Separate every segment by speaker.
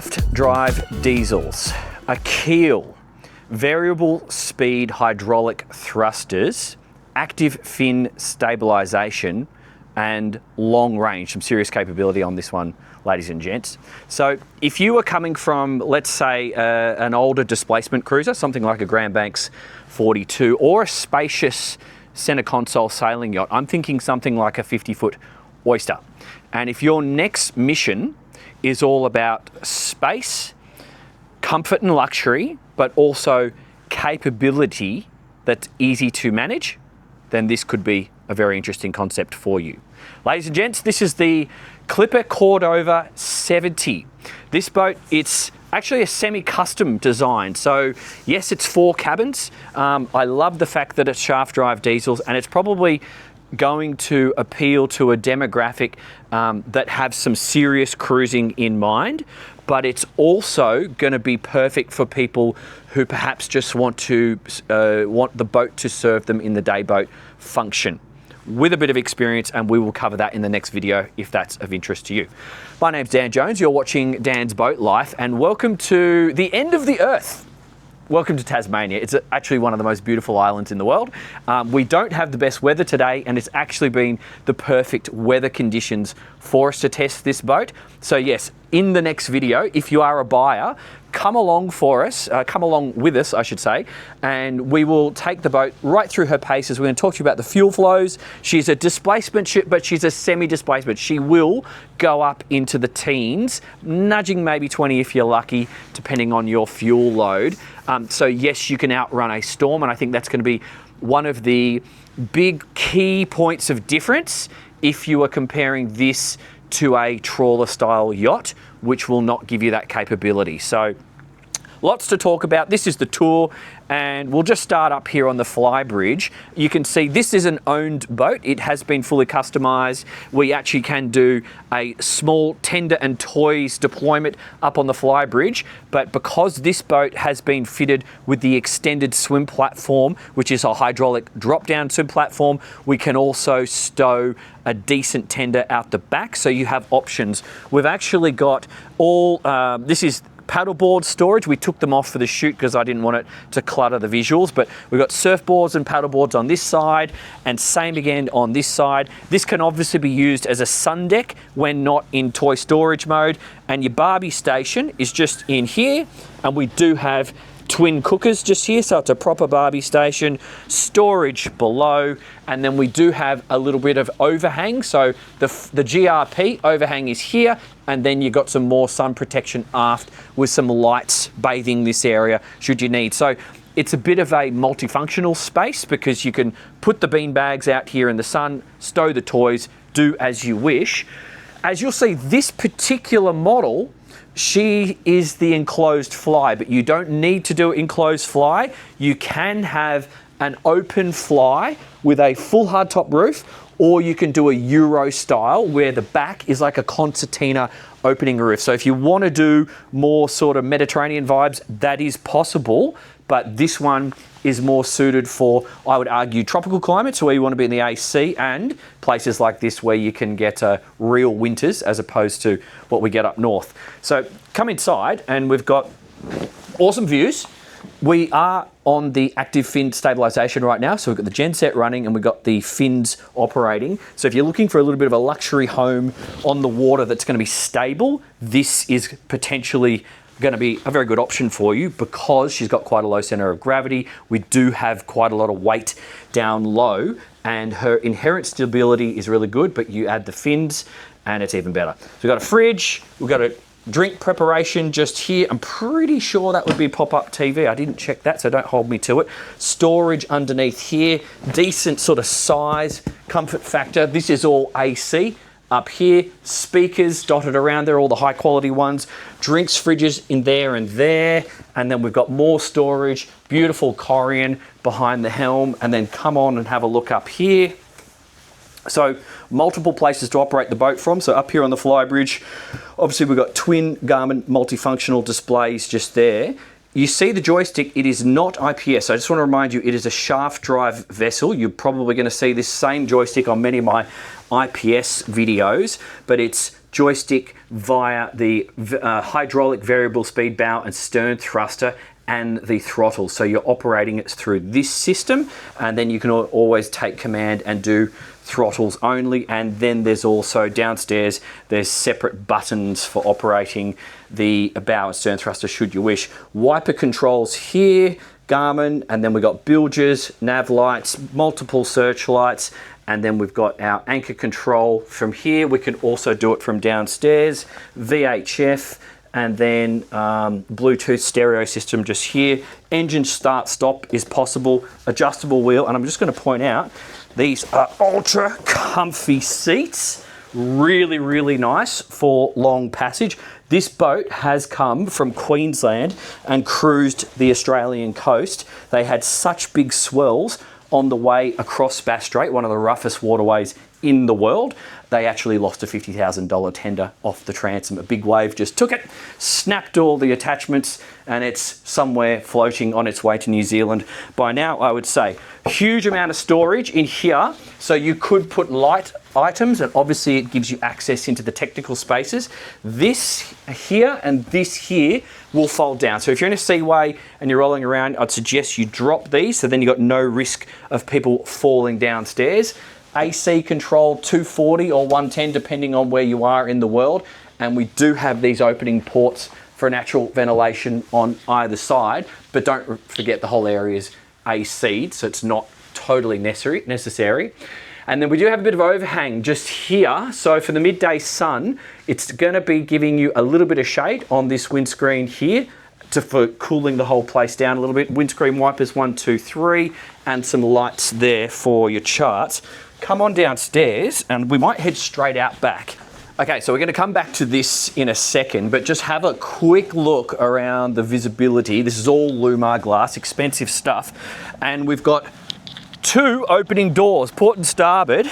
Speaker 1: shaft drive diesels, a keel, variable speed hydraulic thrusters, active fin stabilization, and long range, some serious capability on this one, ladies and gents. So if you were coming from, let's say, an older displacement cruiser, something like a Grand Banks 42, or a spacious center console sailing yacht, I'm thinking something like a 50-foot Oyster. And if your next mission is all about space, comfort and luxury, but also capability that's easy to manage, then this could be a very interesting concept for you. Ladies and gents, this is the Clipper Cordova 70. This boat, it's actually a semi-custom design. So yes, it's 4 cabins. I love the fact that it's shaft drive diesels, and it's probably going to appeal to a demographic that have some serious cruising in mind, but it's also going to be perfect for people who perhaps just want the boat to serve them in the day boat function with a bit of experience, and we will cover that in the next video if that's of interest to you. My name's Dan Jones, you're watching Dan's Boat Life, and welcome to the end of the earth. Welcome to Tasmania. It's actually one of the most beautiful islands in the world. We don't have the best weather today, and it's actually been the perfect weather conditions for us to test this boat. So yes, in the next video, if you are a buyer, come along with us, I should say, and we will take the boat right through her paces. We're going to talk to you about the fuel flows. She's a displacement ship, but she's a semi-displacement. She will go up into the teens, nudging maybe 20 if you're lucky, depending on your fuel load. So yes, you can outrun a storm, and I think that's going to be one of the big key points of difference if you are comparing this to a trawler style yacht, which will not give you that capability. So lots to talk about. This is the tour, and we'll just start up here on the Flybridge. You can see this is an owned boat. It has been fully customized. We actually can do a small tender and toys deployment up on the Flybridge, but because this boat has been fitted with the extended swim platform, which is a hydraulic drop-down swim platform, we can also stow a decent tender out the back, so you have options. We've actually got all, this is paddleboard storage. We took them off for the shoot because I didn't want it to clutter the visuals, but we've got surfboards and paddleboards on this side, and same again on this side. This can obviously be used as a sun deck when not in toy storage mode, and your Barbie station is just in here, and we do have twin cookers just here, so it's a proper Barbie station, storage below, and then we do have a little bit of overhang. So the GRP overhang is here, and then you've got some more sun protection aft with some lights bathing this area should you need. So it's a bit of a multifunctional space because you can put the bean bags out here in the sun, stow the toys, do as you wish. As you'll see, this particular model, she is the enclosed fly, but you don't need to do it enclosed fly. You can have an open fly with a full hardtop roof, or you can do a Euro style where the back is like a concertina opening roof. So if you want to do more sort of Mediterranean vibes, that is possible, but this one is more suited for, I would argue, tropical climates where you want to be in the AC, and places like this where you can get real winters as opposed to what we get up north. So come inside, and we've got awesome views. We are on the active fin stabilization right now. So we've got the genset running and we've got the fins operating. So if you're looking for a little bit of a luxury home on the water that's going to be stable, this is potentially going to be a very good option for you because she's got quite a low center of gravity. We do have quite a lot of weight down low, and her inherent stability is really good, but you add the fins and it's even better. So we've got a fridge, we've got a drink preparation just here. I'm pretty sure that would be pop-up TV. I didn't check that, so don't hold me to it. Storage underneath here, decent sort of size, comfort factor. This is all AC. Up here, speakers dotted around there, all the high quality ones, drinks fridges in there, and then we've got more storage, beautiful Corian behind the helm, and then come on and have a look up here. So multiple places to operate the boat from. So up here on the Flybridge, obviously we've got twin Garmin multifunctional displays just there. You see the joystick, it is not IPS. So I just want to remind you, it is a shaft drive vessel. You're probably going to see this same joystick on many of my IPS videos, but it's joystick via the hydraulic variable speed bow and stern thruster and the throttle. So you're operating it through this system, and then you can always take command and do throttles only. And then there's also downstairs, there's separate buttons for operating the bow and stern thruster should you wish. Wiper controls here, Garmin, and then we've got bilges, nav lights, multiple searchlights, and then we've got our anchor control from here. We can also do it from downstairs, VHF, and then Bluetooth stereo system just here. Engine start stop is possible, adjustable wheel, and I'm just going to point out these are ultra comfy seats, really, really nice for long passage. This boat has come from Queensland and cruised the Australian coast. They had such big swells on the way across Bass Strait, one of the roughest waterways in the world. They actually lost a $50,000 tender off the transom. A big wave just took it, snapped all the attachments, and it's somewhere floating on its way to New Zealand by now, I would say. Huge amount of storage in here, so you could put light items, and obviously it gives you access into the technical spaces. This here and this here will fold down. So if you're in a seaway and you're rolling around, I'd suggest you drop these, so then you've got no risk of people falling downstairs. AC control 240 or 110 depending on where you are in the world, and we do have these opening ports for natural ventilation on either side, but don't forget the whole area is AC'd, so it's not totally necessary. And then we do have a bit of overhang just here, so for the midday sun it's going to be giving you a little bit of shade on this windscreen here for cooling the whole place down a little bit. Windscreen wipers 1, 2, 3, and some lights there for your charts. Come on downstairs and we might head straight out back. Okay, so we're going to come back to this in a second, but just have a quick look around the visibility. This is all Lumar glass, expensive stuff. And we've got 2 opening doors, port and starboard,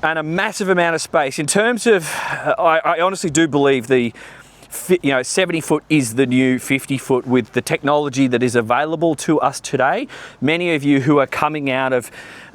Speaker 1: and a massive amount of space. In terms of, I honestly do believe the 70 foot is the new 50 foot with the technology that is available to us today. Many of you who are coming out of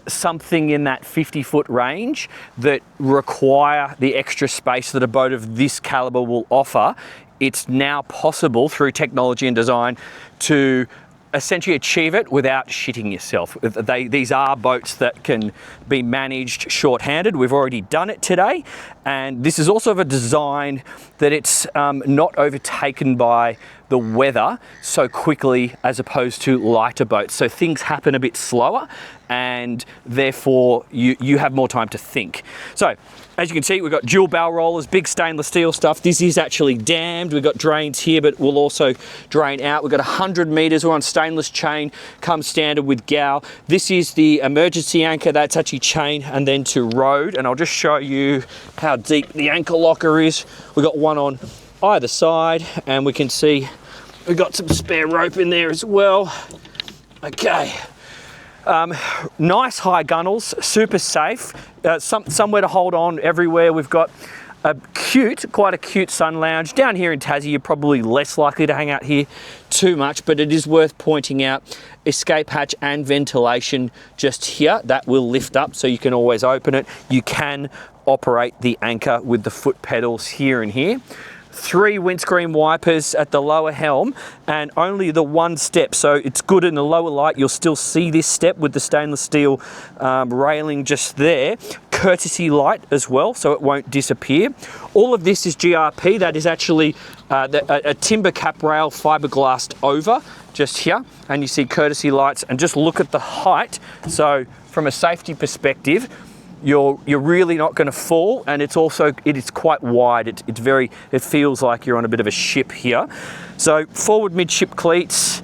Speaker 1: something in that 50 foot range that require the extra space that a boat of this caliber will offer, it's now possible through technology and design to essentially achieve it without shitting yourself. These are boats that can be managed short-handed. We've already done it today, and this is also of a design that it's not overtaken by the weather so quickly as opposed to lighter boats. So things happen a bit slower, and therefore you have more time to think. So as you can see, we've got dual bow rollers, big stainless steel stuff. This is actually dammed. We've got drains here, but we'll also drain out. We've got 100 meters. We're on stainless chain, comes standard with Galley. This is the emergency anchor. That's actually chain and then to road. And I'll just show you how deep the anchor locker is. We've got one on either side, and we can see we've got some spare rope in there as well. Okay. Nice high gunnels, super safe, somewhere to hold on everywhere. We've got quite a cute sun lounge. Down here in Tassie, you're probably less likely to hang out here too much, but it is worth pointing out escape hatch and ventilation just here. That will lift up, so you can always open it. You can operate the anchor with the foot pedals here and here. 3 windscreen wipers at the lower helm, and only the 1 step, so it's good in the lower light. You'll still see this step with the stainless steel railing just there. Courtesy light as well, so it won't disappear. All of this is GRP. That is actually a timber cap rail fiberglassed over just here, and you see courtesy lights, and just look at the height. So from a safety perspective, you're really not going to fall, and it is quite wide. It feels like you're on a bit of a ship here. So forward midship cleats,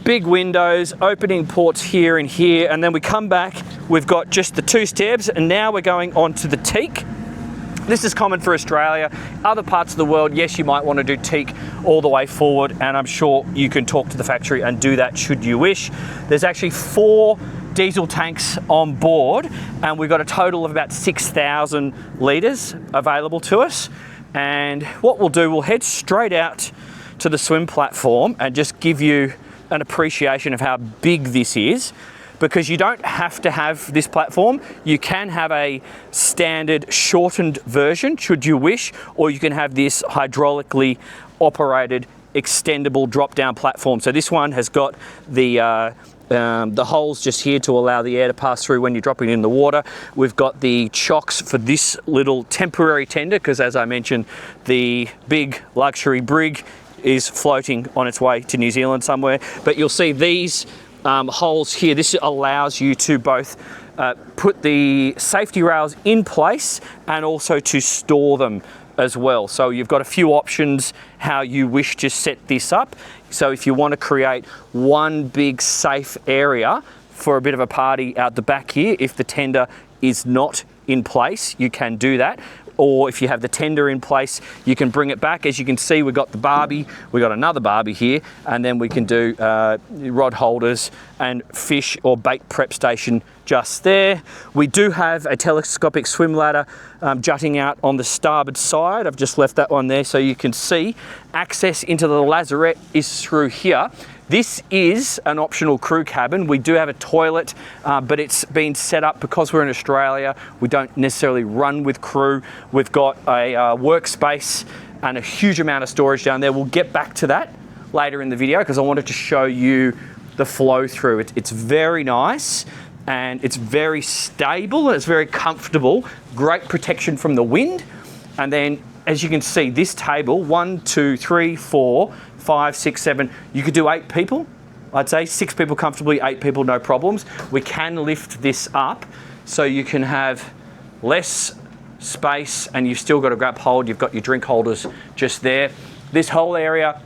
Speaker 1: big windows, opening ports here and here, and then we come back, we've got just the 2 steps, and now we're going on to the teak. This is common for Australia. Other parts of the world, yes, you might want to do teak all the way forward, and I'm sure you can talk to the factory and do that should you wish. There's actually 4 diesel tanks on board, and we've got a total of about 6,000 litres available to us. And what we'll do, we'll head straight out to the swim platform and just give you an appreciation of how big this is. because you don't have to have this platform. You can have a standard shortened version should you wish, or you can have this hydraulically operated extendable drop-down platform. So this one has got the holes just here to allow the air to pass through when you're dropping it in the water. We've got the chocks for this little temporary tender, because as I mentioned, the big luxury brig is floating on its way to New Zealand somewhere. But you'll see these holes here. This allows you to both put the safety rails in place and also to store them as well. So you've got a few options how you wish to set this up. So if you want to create one big safe area for a bit of a party out the back here, if the tender is not in place, you can do that. Or if you have the tender in place, you can bring it back. As you can see, we've got the barbie, we've got another barbie here, and then we can do rod holders and fish or bait prep station just there. We do have a telescopic swim ladder jutting out on the starboard side. I've just left that one there so you can see. Access into the lazarette is through here. This is an optional crew cabin. We do have a toilet, but it's been set up because we're in Australia. We don't necessarily run with crew. We've got a workspace and a huge amount of storage down there. We'll get back to that later in the video because I wanted to show you the flow through. It's very nice and it's very stable and it's very comfortable. Great protection from the wind. And then as you can see, this table, 1, 2, 3, 4, 5, 6, 7, you could do 8 people. I'd say 6 people comfortably, 8 people, no problems. We can lift this up so you can have less space and you've still got a grab hold. You've got your drink holders just there. This whole area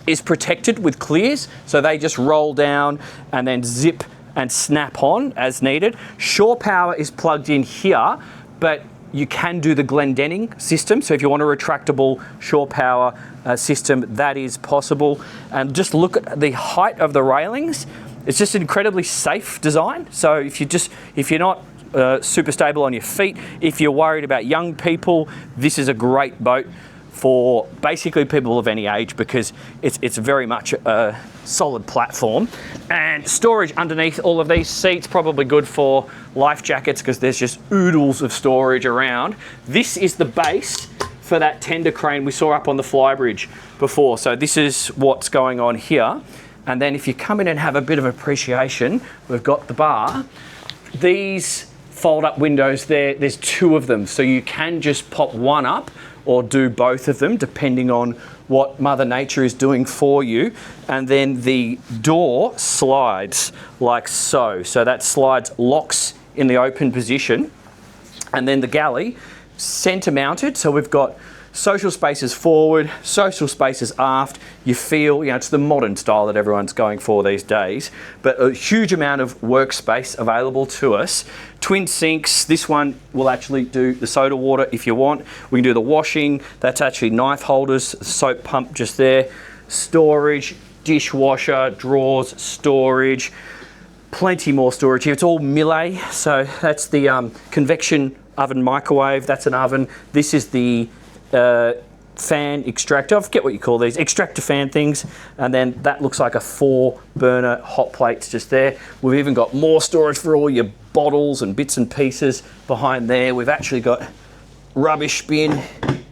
Speaker 1: is protected with clears, so they just roll down and then zip and snap on as needed. Shore power is plugged in here, but you can do the Glendenning system. So if you want a retractable shore power system, that is possible. And just look at the height of the railings. It's just an incredibly safe design. So if you're not super stable on your feet, if you're worried about young people, this is a great boat for basically people of any age because it's very much a solid platform. And storage underneath all of these seats, probably good for life jackets because there's just oodles of storage around. This is the base for that tender crane we saw up on the Flybridge before. So this is what's going on here. And then if you come in and have a bit of appreciation, we've got the bar. These fold up windows there's 2 of them. So you can just pop one up or do both of them depending on what Mother Nature is doing for you. And then the door slides like so. So that slides, locks in the open position. And then the galley, center mounted. So we've got social spaces forward, social spaces aft. You feel, it's the modern style that everyone's going for these days, but a huge amount of workspace available to us. Twin sinks. This one will actually do the soda water if you want. We can do the washing. That's actually knife holders, soap pump just there. Storage, dishwasher, drawers, storage. Plenty more storage here. It's all Millet. So that's the convection oven microwave. That's an oven. This is the fan extractor. I forget what you call these, extractor fan things. And then that looks like a 4-burner hot plates just there. We've even got more storage for all your bottles and bits and pieces behind there. We've actually got rubbish bin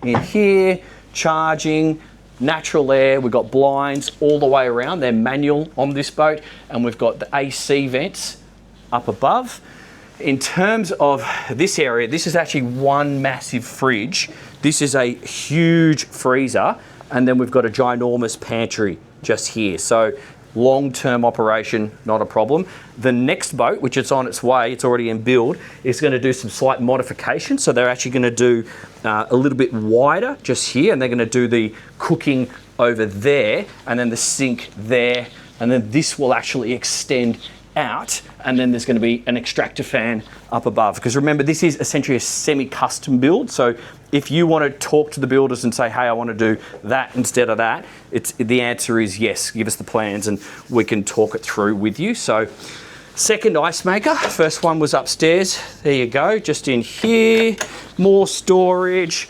Speaker 1: in here, charging, natural air. We've got blinds all the way around. They're manual on this boat. And we've got the AC vents up above. In terms of this area, this is actually one massive fridge. This is a huge freezer, and then we've got a ginormous pantry just here. So long-term operation, not a problem. The next boat, which it's on its way, it's already in build, is going to do some slight modification. So they're actually going to do a little bit wider just here, and they're going to do the cooking over there, and then the sink there, and then this will actually extend out, and then there's going to be an extractor fan up above. Because remember, this is essentially a semi-custom build. So if you want to talk to the builders and say, hey, I want to do that instead of that, the answer is yes, give us the plans and we can talk it through with you. So second ice maker, first one was upstairs. There you go, just in here, more storage,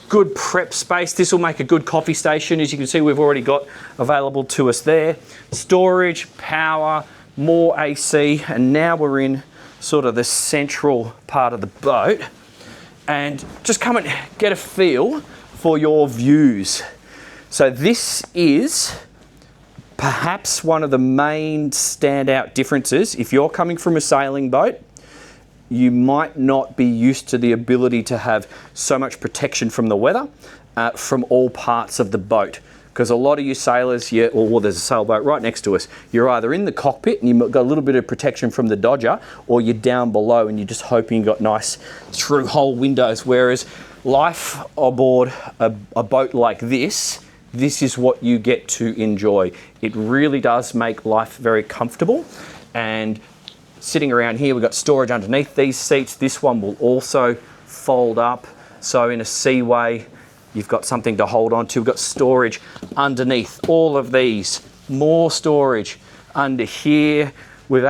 Speaker 1: good prep space. This will make a good coffee station. As you can see, we've already got available to us there. Storage, power, more AC, and now we're in sort of the central part of the boat. And just come and get a feel for your views. So this is perhaps one of the main standout differences. If you're coming from a sailing boat, you might not be used to the ability to have so much protection from the weather from all parts of the boat. Because a lot of you sailors, well, there's a sailboat right next to us. You're either in the cockpit and you've got a little bit of protection from the dodger, or you're down below and you're just hoping you've got nice through-hole windows. Whereas life aboard a boat like this is what you get to enjoy. It really does make life very comfortable. And sitting around here, we've got storage underneath these seats. This one will also fold up. So in a seaway, you've got something to hold on to. We've got storage underneath all of these. More storage under here. We've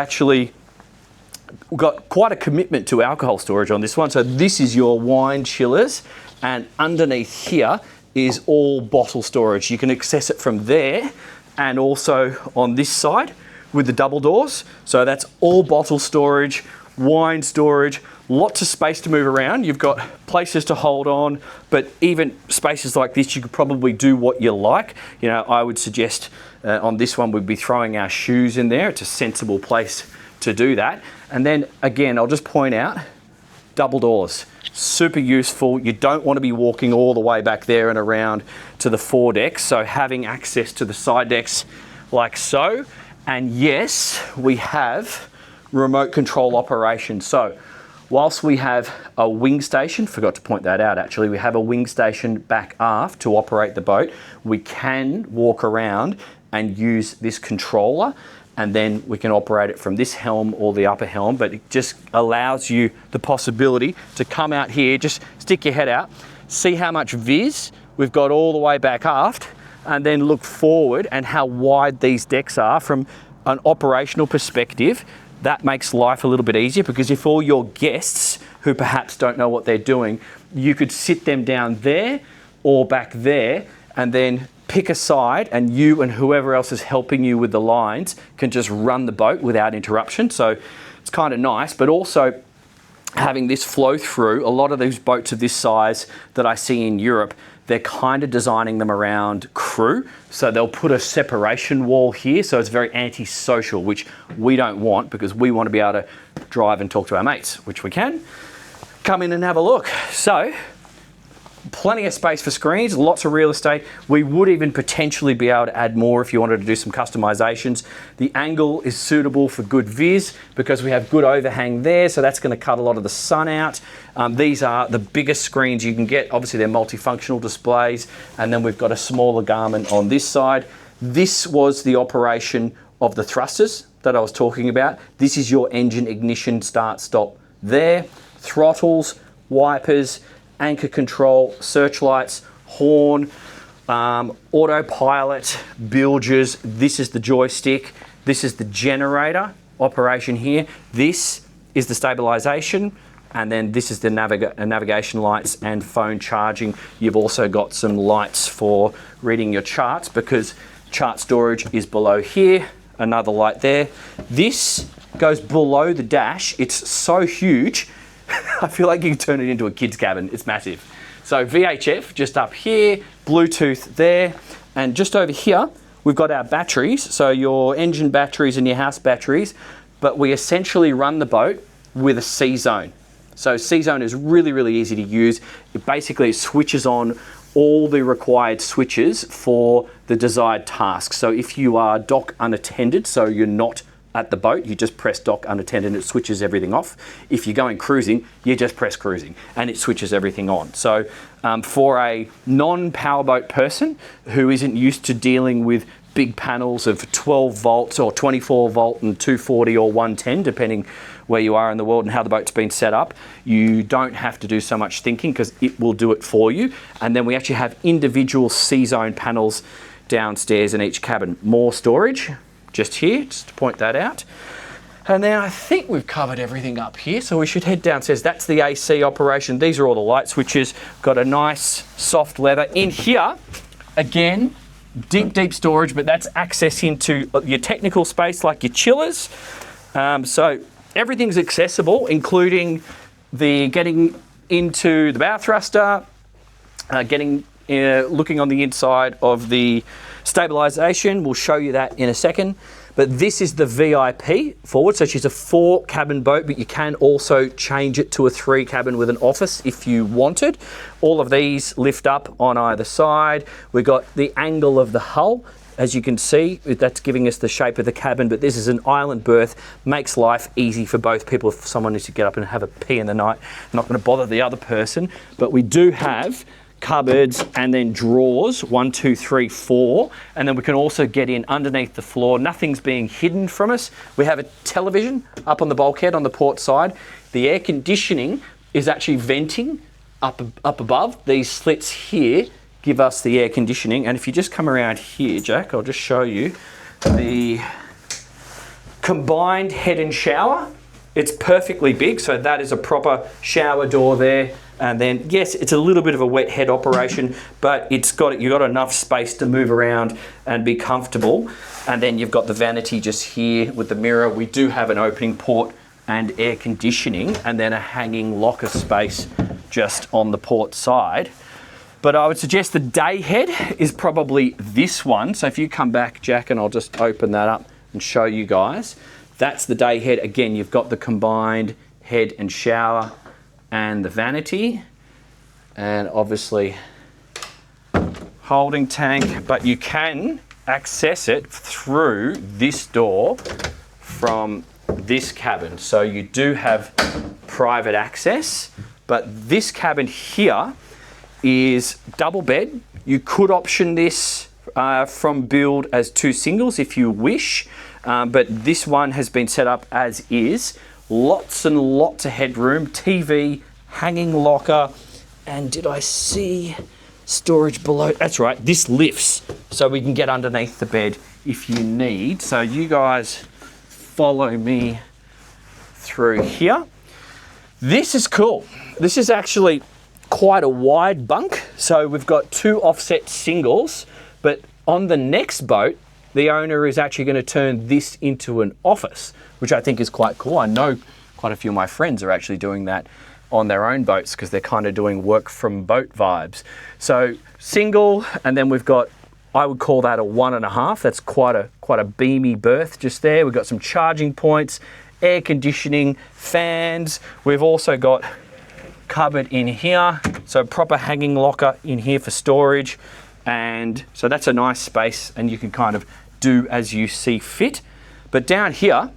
Speaker 1: got quite a commitment to alcohol storage on this one. So this is your wine chillers, and underneath here is all bottle storage. You can access it from there and also on this side with the double doors. So that's all bottle storage, wine storage, lots of space to move around. You've got places to hold on, but even spaces like this, you could probably do what you like. You know, I would suggest on this one, we'd be throwing our shoes in there. It's a sensible place to do that. And then again, I'll just point out, double doors, super useful. You don't want to be walking all the way back there and around to the foredecks. So having access to the side decks like so. And yes, we have remote control operation. So whilst we have a wing station, forgot to point that out actually, we have a wing station back aft to operate the boat. We can walk around and use this controller, and then we can operate it from this helm or the upper helm, but it just allows you the possibility to come out here, just stick your head out, see how much viz we've got all the way back aft, and then look forward and how wide these decks are from an operational perspective. That makes life a little bit easier, because if all your guests who perhaps don't know what they're doing, you could sit them down there or back there and then pick a side, and you and whoever else is helping you with the lines can just run the boat without interruption. So it's kind of nice, but also having this flow through. A lot of these boats of this size that I see in Europe, they're kind of designing them around crew. So they'll put a separation wall here. So it's very antisocial, which we don't want, because we want to be able to drive and talk to our mates, which we can. Come in and have a look. So plenty of space for screens, lots of real estate. We would even potentially be able to add more if you wanted to do some customizations. The angle is suitable for good viz because we have good overhang there, so that's going to cut a lot of the sun out. These are the biggest screens you can get. Obviously, they're multifunctional displays, and then we've got a smaller garment on this side. This was the operation of the thrusters that I was talking about. This is your engine ignition start stop there. Throttles, wipers, anchor control, searchlights, horn, autopilot, bilges. This is the joystick. This is the generator operation here. This is the stabilization. And then this is the navigation lights and phone charging. You've also got some lights for reading your charts, because chart storage is below here. Another light there. This goes below the dash. It's so huge. I feel like you can turn it into a kid's cabin. It's massive. So VHF just up here, Bluetooth there, and just over here, we've got our batteries. So your engine batteries and your house batteries, but we essentially run the boat with a CZone. So CZone is really, really easy to use. It basically switches on all the required switches for the desired task. So if you are dock unattended, so you're not at the boat, you just press dock unattended and it switches everything off. If you're going cruising, you just press cruising and it switches everything on. So for a non-powerboat person who isn't used to dealing with big panels of 12 volts or 24 volt and 240 or 110, depending where you are in the world and how the boat's been set up, you don't have to do so much thinking, because it will do it for you. And then we actually have individual CZone panels downstairs in each cabin. More storage just here, just to point that out. And now I think we've covered everything up here, so we should head downstairs. That's the AC operation. These are all the light switches. Got a nice soft leather. In here, again, deep storage, but that's access into your technical space like your chillers. So everything's accessible, including the getting into the bow thruster, looking on the inside of the stabilisation. We'll show you that in a second. But this is the VIP forward, so she's a 4-cabin boat, but you can also change it to a 3-cabin with an office if you wanted. All of these lift up on either side. We've got the angle of the hull. As you can see, that's giving us the shape of the cabin, but this is an island berth, makes life easy for both people. If someone needs to get up and have a pee in the night, not going to bother the other person. But we do have cupboards and then drawers, 1, 2, 3, 4, and then we can also get in underneath the floor. Nothing's being hidden from us. We have a television up on the bulkhead on the port side. The air conditioning is actually venting up above. These slits here give us the air conditioning, and if you just come around here, Jack, I'll just show you the combined head and shower. It's perfectly big, so that is a proper shower door there. And then, yes, it's a little bit of a wet head operation, but you've got enough space to move around and be comfortable. And then you've got the vanity just here with the mirror. We do have an opening port and air conditioning, and then a hanging locker space just on the port side. But I would suggest the day head is probably this one. So if you come back, Jack, and I'll just open that up and show you guys. That's the day head. Again, you've got the combined head and shower and the vanity, and obviously holding tank, but you can access it through this door from this cabin. So you do have private access, but this cabin here is double bed. You could option this from build as 2 singles if you wish, but this one has been set up as is. Lots and lots of headroom, TV, hanging locker, and did I see storage below? That's right, this lifts so we can get underneath the bed if you need. So you guys follow me through here. This is cool. This is actually quite a wide bunk. So we've got 2 offset singles, but on the next boat, the owner is actually going to turn this into an office, which I think is quite cool. I know quite a few of my friends are actually doing that on their own boats because they're kind of doing work from boat vibes. So single, and then we've got, I would call that a 1.5. That's quite a beamy berth just there. We've got some charging points, air conditioning, fans. We've also got cupboard in here, so proper hanging locker in here for storage. And so that's a nice space, and you can kind of do as you see fit. But down here,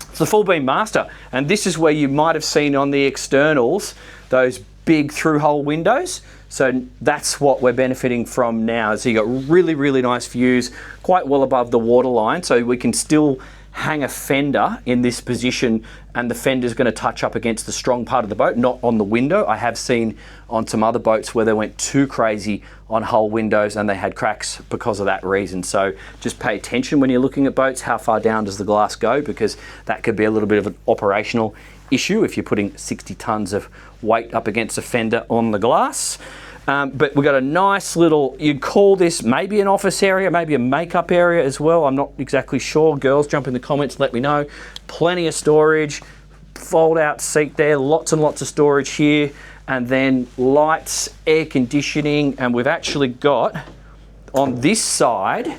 Speaker 1: it's the full beam master, and this is where you might have seen on the externals those big through-hole windows. So that's what we're benefiting from now. So you got really nice views, quite well above the waterline, so we can still hang a fender in this position, and the fender's going to touch up against the strong part of the boat, not on the window. I have seen on some other boats where they went too crazy on hull windows and they had cracks because of that reason. So just pay attention when you're looking at boats, how far down does the glass go, because that could be a little bit of an operational issue if you're putting 60 tons of weight up against a fender on the glass. But we've got a nice little, you'd call this maybe an office area, maybe a makeup area as well. I'm not exactly sure. Girls, jump in the comments, let me know. Plenty of storage, fold out seat there, lots and lots of storage here, and then lights, air conditioning, and we've actually got, on this side,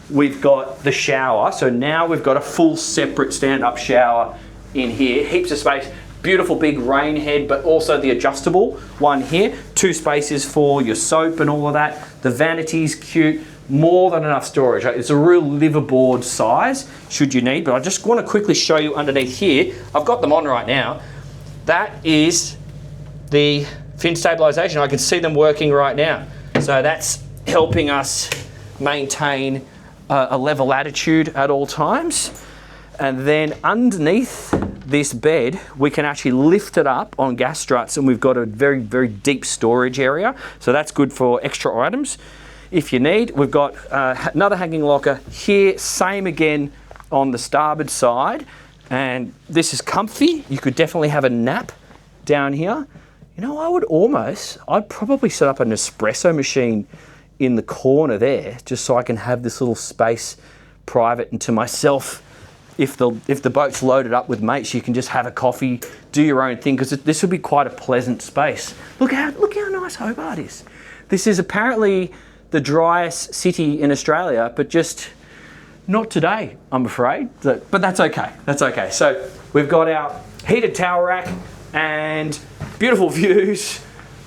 Speaker 1: we've got the shower. So now we've got a full separate stand-up shower in here, heaps of space. Beautiful big rain head, but also the adjustable one here. 2 spaces for your soap and all of that. The vanity's cute, more than enough storage. It's a real liverboard size, should you need, but I just want to quickly show you underneath here. I've got them on right now. That is the fin stabilization. I can see them working right now. So that's helping us maintain a level attitude at all times. And then underneath this bed, we can actually lift it up on gas struts, and we've got a very deep storage area. So that's good for extra items if you need. We've got another hanging locker here, same again on the starboard side. And this is comfy. You could definitely have a nap down here. You know, I'd probably set up an espresso machine in the corner there, just so I can have this little space private and to myself. If the boat's loaded up with mates, you can just have a coffee, do your own thing, because this would be quite a pleasant space. Look how nice Hobart is. This is apparently the driest city in Australia, but just not today, I'm afraid. But that's okay. That's okay. So we've got our heated towel rack and beautiful views,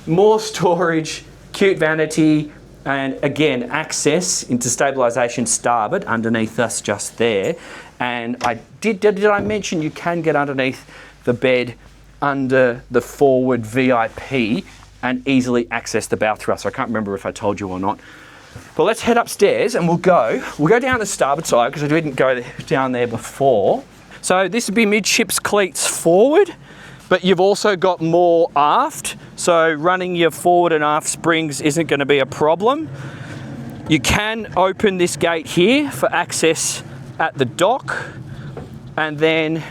Speaker 1: more storage, cute vanity, and again, access into stabilisation starboard underneath us just there. And did I mention you can get underneath the bed under the forward VIP and easily access the bow thruster. I can't remember if I told you or not. But let's head upstairs and we'll go down the starboard side because I didn't go down there before. So this would be midships cleats forward, but you've also got more aft. So running your forward and aft springs isn't going to be a problem. You can open this gate here for access at the dock, and then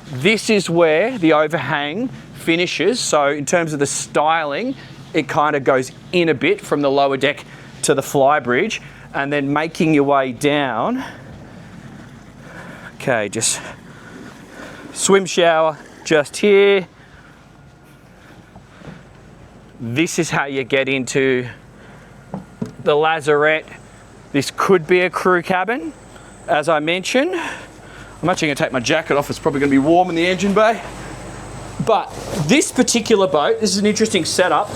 Speaker 1: this is where the overhang finishes. So in terms of the styling, it kind of goes in a bit from the lower deck to the Flybridge, and then making your way down. Okay, just swim shower just here. This is how you get into the lazarette. This could be a crew cabin, as I mentioned. I'm actually going to take my jacket off. It's probably going to be warm in the engine bay. But this particular boat, this is an interesting setup.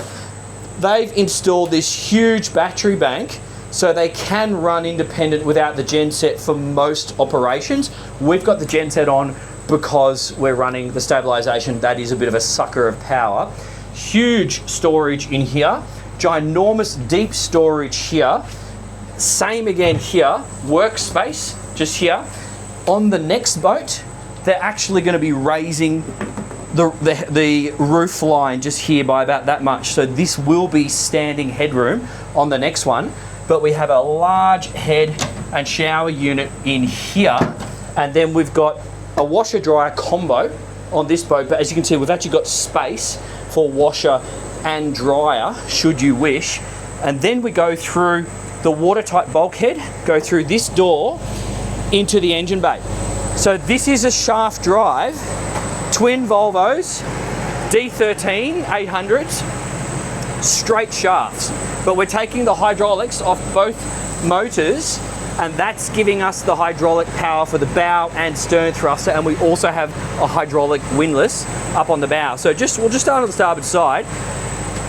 Speaker 1: They've installed this huge battery bank so they can run independent without the genset for most operations. We've got the genset on because we're running the stabilisation. That is a bit of a sucker of power. Huge storage in here. Ginormous deep storage here. Same again here, workspace just here. On the next boat, they're actually going to be raising the roof line just here by about that much. So this will be standing headroom on the next one, but we have a large head and shower unit in here. And then we've got a washer dryer combo on this boat, but as you can see, we've actually got space for washer and dryer should you wish. And then we go through the watertight bulkhead, go through this door into the engine bay. So this is a shaft drive, twin Volvos, D13 800s, straight shafts. But we're taking the hydraulics off both motors, and that's giving us the hydraulic power for the bow and stern thruster, and we also have a hydraulic windlass up on the bow. So we'll just start on the starboard side.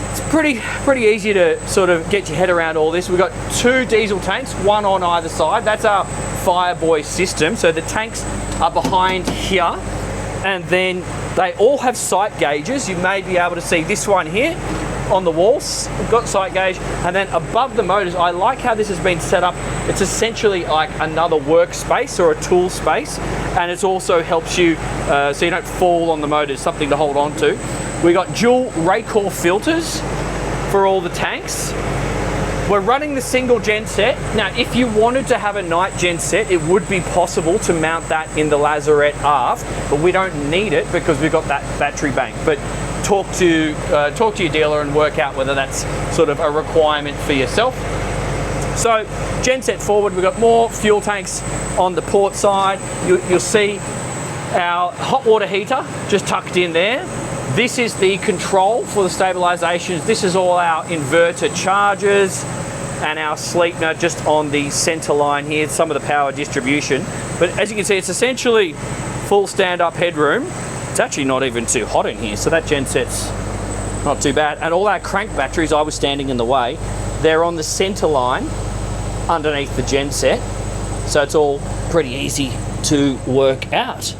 Speaker 1: It's pretty easy to sort of get your head around all this. We've got 2 diesel tanks, one on either side. That's our Fireboy system. So the tanks are behind here, and then they all have sight gauges. You may be able to see this one here on the walls. We've got sight gauge, and then above the motors, I like how this has been set up. It's essentially like another workspace or a tool space, and it also helps you so you don't fall on the motors, something to hold on to. We got dual Raycor filters for all the tanks. We're running the single genset. Now, if you wanted to have a night genset, it would be possible to mount that in the lazarette aft, but we don't need it because we've got that battery bank. But talk to your dealer and work out whether that's sort of a requirement for yourself. So, genset forward, we've got more fuel tanks on the port side. You'll see our hot water heater just tucked in there. This is the control for the stabilisations. This is all our inverter chargers and our sleepener just on the centre line here, some of the power distribution. But as you can see, it's essentially full stand-up headroom. It's actually not even too hot in here, so that genset's not too bad. And all our crank batteries, I was standing in the way, they're on the centre line underneath the genset. So it's all pretty easy to work out.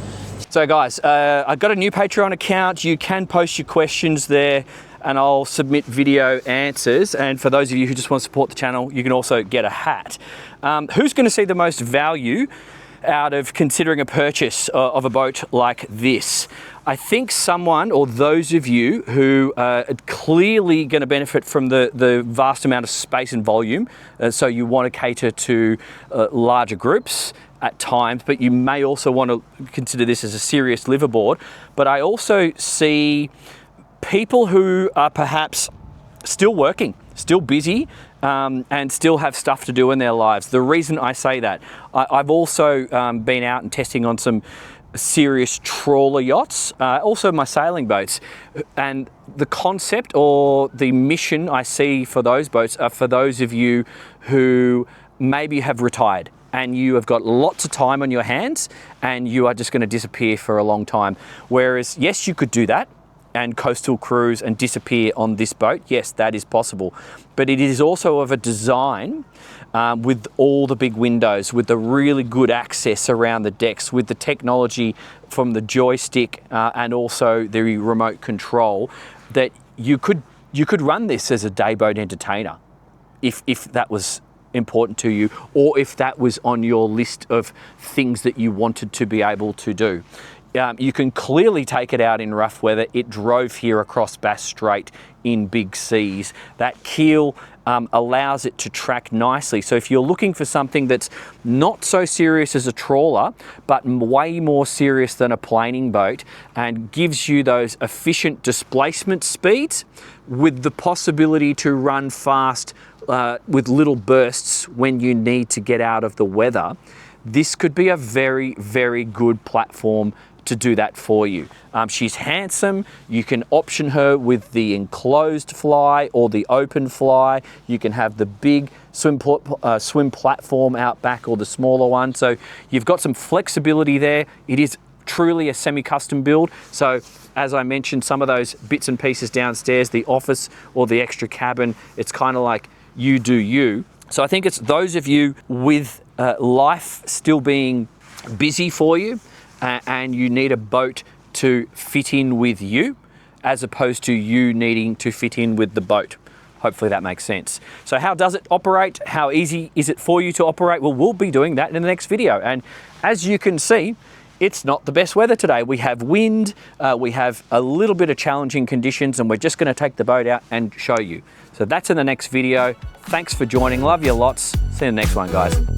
Speaker 1: So guys, I've got a new Patreon account. You can post your questions there and I'll submit video answers. And for those of you who just want to support the channel, you can also get a hat. Who's going to see the most value out of considering a purchase of a boat like this? I think someone, or those of you who are clearly going to benefit from the vast amount of space and volume, so you want to cater to larger groups at times, but you may also want to consider this as a serious liveaboard. But I also see people who are perhaps still working, still busy, and still have stuff to do in their lives. The reason I say that, I've also been out and testing on some serious trawler yachts, also my sailing boats, and the concept or the mission I see for those boats are for those of you who maybe have retired and you have got lots of time on your hands and you are just going to disappear for a long time. Whereas, yes, you could do that and coastal cruise and disappear on this boat. Yes, that is possible. But it is also of a design with all the big windows, with the really good access around the decks, with the technology from the joystick and also the remote control, that you could run this as a dayboat entertainer if that was important to you, or if that was on your list of things that you wanted to be able to do. You can clearly take it out in rough weather. It drove here across Bass Strait in big seas. That keel allows it to track nicely. So if you're looking for something that's not so serious as a trawler, but way more serious than a planing boat, and gives you those efficient displacement speeds with the possibility to run fast with little bursts when you need to get out of the weather, this could be a very, very good platform to do that for you. She's handsome. You can option her with the enclosed fly or the open fly. You can have the big swim platform out back or the smaller one. So you've got some flexibility there. It is truly a semi-custom build. So as I mentioned, some of those bits and pieces downstairs, the office or the extra cabin, it's kind of like you do you. So I think it's those of you with life still being busy for you, and you need a boat to fit in with you, as opposed to you needing to fit in with the boat. Hopefully that makes sense. So how does it operate? How easy is it for you to operate? Well, we'll be doing that in the next video. And as you can see, it's not the best weather today. We have wind, we have a little bit of challenging conditions, and we're just going to take the boat out and show you. So that's in the next video. Thanks for joining. Love you lots. See you in the next one, guys.